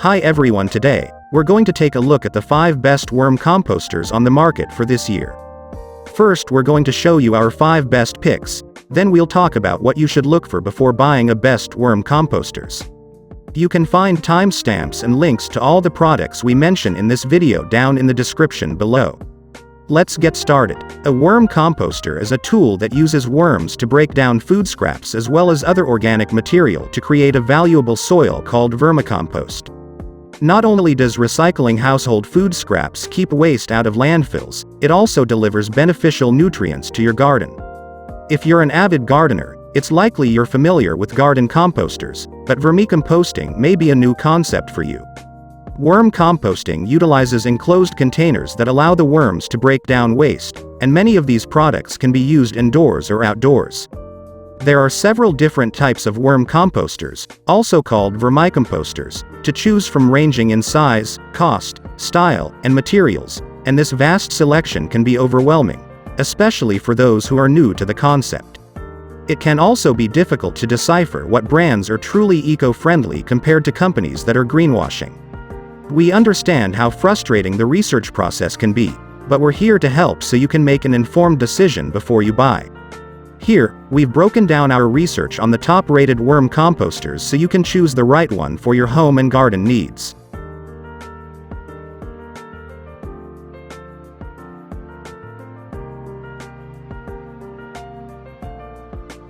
Hi everyone, today, we're going to take a look at the 5 best worm composters on the market for this year. First, we're going to show you our 5 best picks, then we'll talk about what you should look for before buying a best worm composters. You can find timestamps and links to all the products we mention in this video down in the description below. Let's get started. A worm composter is a tool that uses worms to break down food scraps as well as other organic material to create a valuable soil called vermicompost. Not only does recycling household food scraps keep waste out of landfills, it also delivers beneficial nutrients to your garden. If you're an avid gardener, it's likely you're familiar with garden composters, but vermicomposting may be a new concept for you. Worm composting utilizes enclosed containers that allow the worms to break down waste, and many of these products can be used indoors or outdoors. There are several different types of worm composters, also called vermicomposters, to choose from, ranging in size, cost, style, and materials, and this vast selection can be overwhelming, especially for those who are new to the concept. It can also be difficult to decipher what brands are truly eco-friendly compared to companies that are greenwashing. We understand how frustrating the research process can be, but we're here to help so you can make an informed decision before you buy. Here, we've broken down our research on the top-rated worm composters so you can choose the right one for your home and garden needs.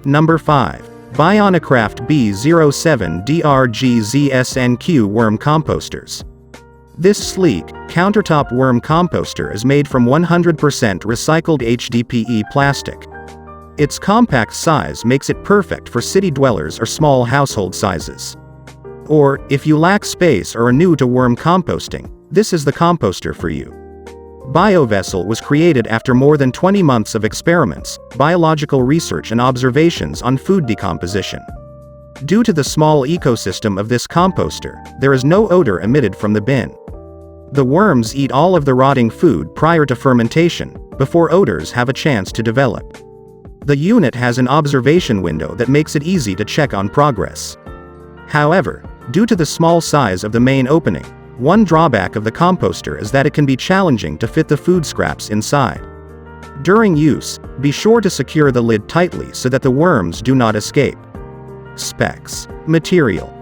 Number 5. Bionicraft B07drgzsnq Worm Composters. This sleek, countertop worm composter is made from 100% recycled HDPE plastic. Its compact size makes it perfect for city dwellers or small household sizes. Or, if you lack space or are new to worm composting, this is the composter for you. BioVessel was created after more than 20 months of experiments, biological research and observations on food decomposition. Due to the small ecosystem of this composter, there is no odor emitted from the bin. The worms eat all of the rotting food prior to fermentation, before odors have a chance to develop. The unit has an observation window that makes it easy to check on progress. However, due to the small size of the main opening, one drawback of the composter is that it can be challenging to fit the food scraps inside. During use, be sure to secure the lid tightly so that the worms do not escape. Specs. Material: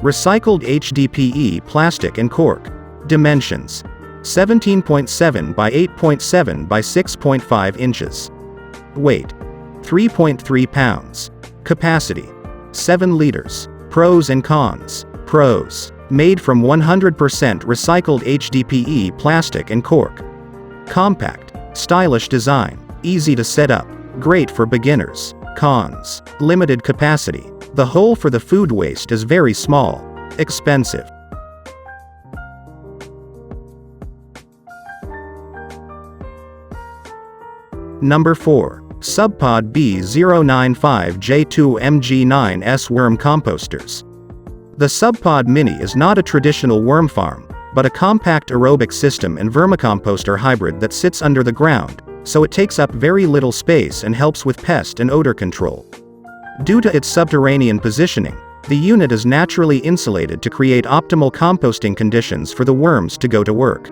recycled HDPE plastic and cork. Dimensions: 17.7 by 8.7 by 6.5 inches. Weight: 3.3 pounds. Capacity: 7 liters. Pros and cons. Pros: made from 100% recycled HDPE plastic and cork. Compact. Stylish design. Easy to set up. Great for beginners. Cons: limited capacity. The hole for the food waste is very small. Expensive. Number 4. Subpod B095J2MG9S Worm Composters. The Subpod Mini is not a traditional worm farm, but a compact aerobic system and vermicomposter hybrid that sits under the ground, so it takes up very little space and helps with pest and odor control. Due to its subterranean positioning, the unit is naturally insulated to create optimal composting conditions for the worms to go to work.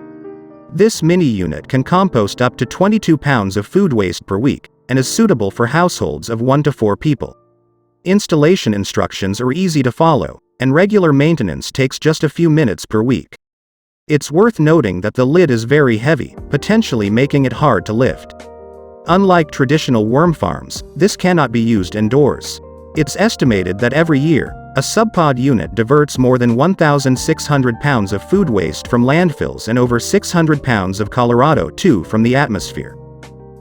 This mini unit can compost up to 22 pounds of food waste per week, and is suitable for households of 1 to 4 people. Installation instructions are easy to follow, and regular maintenance takes just a few minutes per week. It's worth noting that the lid is very heavy, potentially making it hard to lift. Unlike traditional worm farms, this cannot be used indoors. It's estimated that every year, a Subpod unit diverts more than 1,600 pounds of food waste from landfills and over 600 pounds of Colorado-2 from the atmosphere.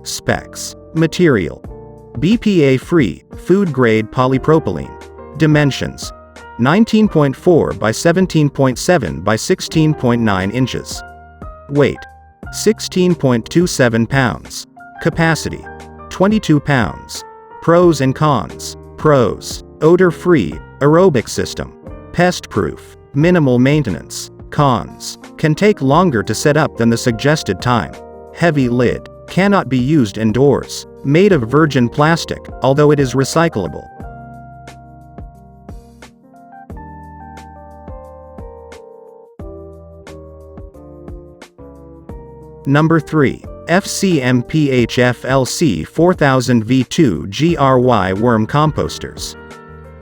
Specs. Material: BPA-free, food-grade polypropylene. Dimensions: 19.4 by 17.7 by 16.9 inches. Weight: 16.27 pounds. Capacity: 22 pounds. Pros and cons. Pros: odor-free, aerobic system. Pest-proof, minimal maintenance. Cons: can take longer to set up than the suggested time. Heavy lid. Cannot be used indoors. Made of virgin plastic, although it is recyclable. Number 3. FCMPHFLC4000V2GRY Worm Composters.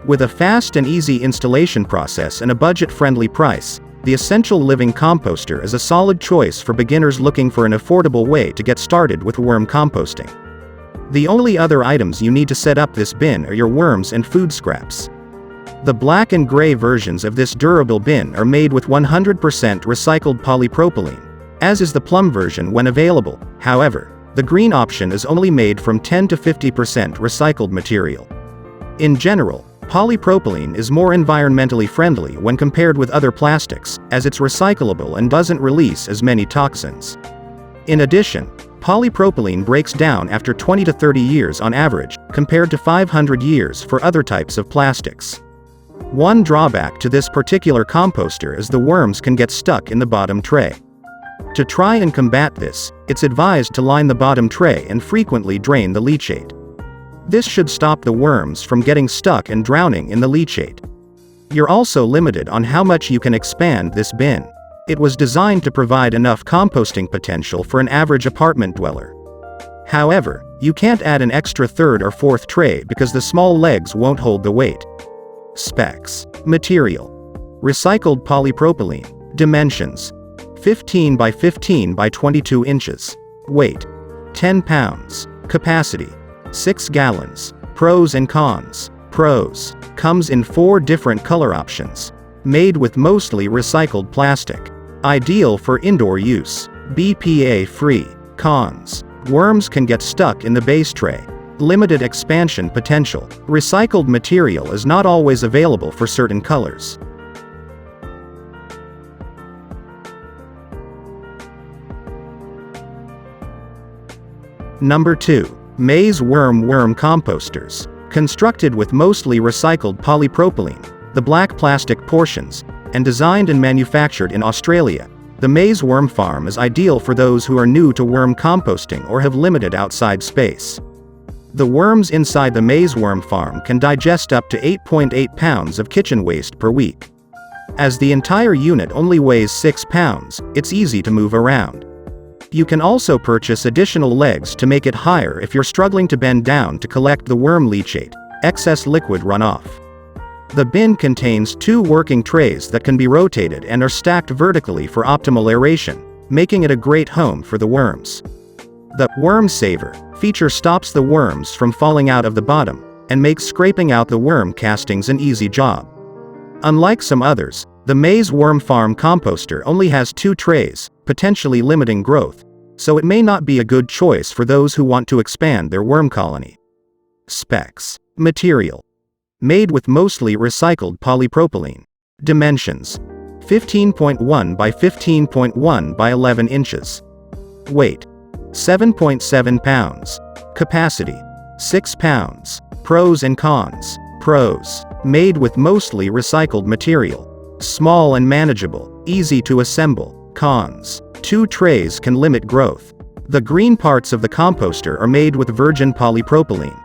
With a fast and easy installation process and a budget-friendly price, the Essential Living Composter is a solid choice for beginners looking for an affordable way to get started with worm composting. The only other items you need to set up this bin are your worms and food scraps. The black and gray versions of this durable bin are made with 100% recycled polypropylene, as is the plum version when available. However, the green option is only made from 10 to 50% recycled material. In general, polypropylene is more environmentally friendly when compared with other plastics, as it's recyclable and doesn't release as many toxins. In addition, polypropylene breaks down after 20 to 30 years on average, compared to 500 years for other types of plastics. One drawback to this particular composter is the worms can get stuck in the bottom tray. To try and combat this, it's advised to line the bottom tray and frequently drain the leachate. This should stop the worms from getting stuck and drowning in the leachate. You're also limited on how much you can expand this bin. It was designed to provide enough composting potential for an average apartment dweller. However, you can't add an extra third or fourth tray because the small legs won't hold the weight. Specs. Material. Recycled polypropylene. Dimensions. 15 by 15 by 22 inches. Weight. 10 pounds. Capacity. 6 gallons. Pros and cons. Pros. Comes in 4 different color options. Made with mostly recycled plastic. Ideal for indoor use. BPA free. Cons. Worms can get stuck in the base tray. Limited expansion potential. Recycled material is not always available for certain colors. Number 2. Maize Worm Composters. Constructed with mostly recycled polypropylene, the black plastic portions, and designed and manufactured in Australia, the Maize Worm Farm is ideal for those who are new to worm composting or have limited outside space. The worms inside the Maize Worm Farm can digest up to 8.8 pounds of kitchen waste per week. As the entire unit only weighs 6 pounds, it's easy to move around. You can also purchase additional legs to make it higher if you're struggling to bend down to collect the worm leachate, excess liquid runoff. The bin contains 2 working trays that can be rotated and are stacked vertically for optimal aeration, making it a great home for the worms. The Worm Saver feature stops the worms from falling out of the bottom, and makes scraping out the worm castings an easy job. Unlike some others, the Maize Worm Farm composter only has 2 trays, potentially limiting growth, so it may not be a good choice for those who want to expand their worm colony. Specs. Material. Made with mostly recycled polypropylene. Dimensions. 15.1 by 15.1 by 11 inches. Weight. 7.7 pounds. Capacity. 6 pounds. Pros and cons. Pros. Made with mostly recycled material. Small and manageable, easy to assemble. Cons. 2 trays can limit growth. The green parts of the composter are made with virgin polypropylene.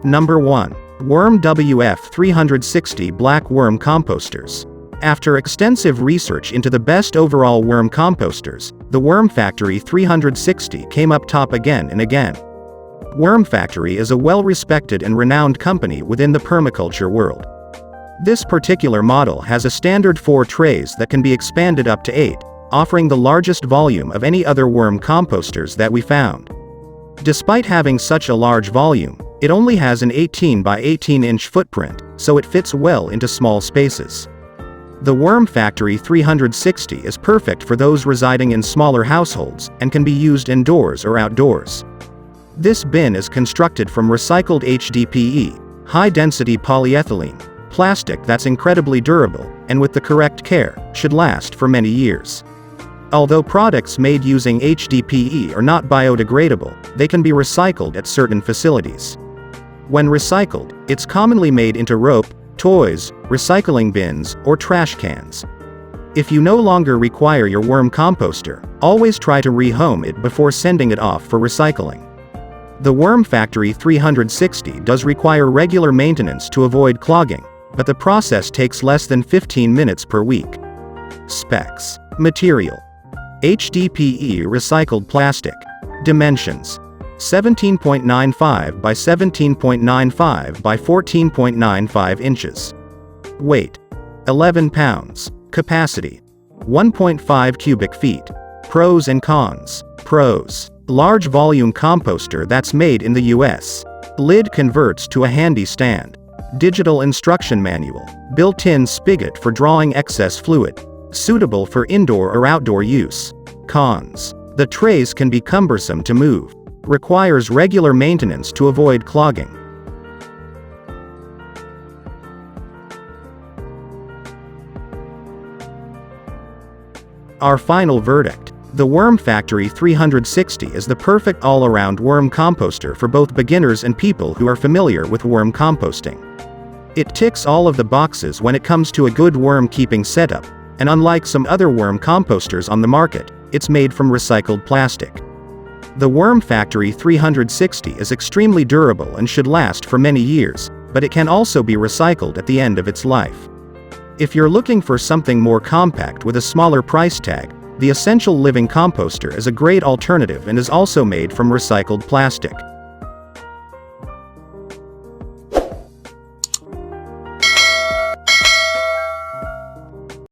Number 1. Worm WF360 Black Worm Composters. After extensive research into the best overall worm composters, the Worm Factory 360 came up top again and again. Worm Factory is a well-respected and renowned company within the permaculture world. This particular model has a standard 4 trays that can be expanded up to 8, offering the largest volume of any other worm composters that we found. Despite having such a large volume, it only has an 18 by 18 inch footprint, so it fits well into small spaces. The Worm Factory 360 is perfect for those residing in smaller households, and can be used indoors or outdoors. This bin is constructed from recycled HDPE, high-density polyethylene, plastic that's incredibly durable, and with the correct care, should last for many years. Although products made using HDPE are not biodegradable, they can be recycled at certain facilities. When recycled, it's commonly made into rope, toys, recycling bins, or trash cans. If you no longer require your worm composter, always try to rehome it before sending it off for recycling. The Worm Factory 360 does require regular maintenance to avoid clogging, but the process takes less than 15 minutes per week. Specs. Material: HDPE recycled plastic. Dimensions: 17.95 by 17.95 by 14.95 inches. Weight: 11 pounds. Capacity: 1.5 cubic feet. Pros and cons. Pros: large volume composter that's made in the US. Lid converts to a handy stand. Digital instruction manual. Built-in spigot for drawing excess fluid. Suitable for indoor or outdoor use. Cons: the trays can be cumbersome to move. Requires regular maintenance to avoid clogging. Our final verdict: the Worm Factory 360 is the perfect all-around worm composter for both beginners and people who are familiar with worm composting. It ticks all of the boxes when it comes to a good worm-keeping setup, and unlike some other worm composters on the market, it's made from recycled plastic. The Worm Factory 360 is extremely durable and should last for many years, but it can also be recycled at the end of its life. If you're looking for something more compact with a smaller price tag, the Essential Living Composter is a great alternative and is also made from recycled plastic.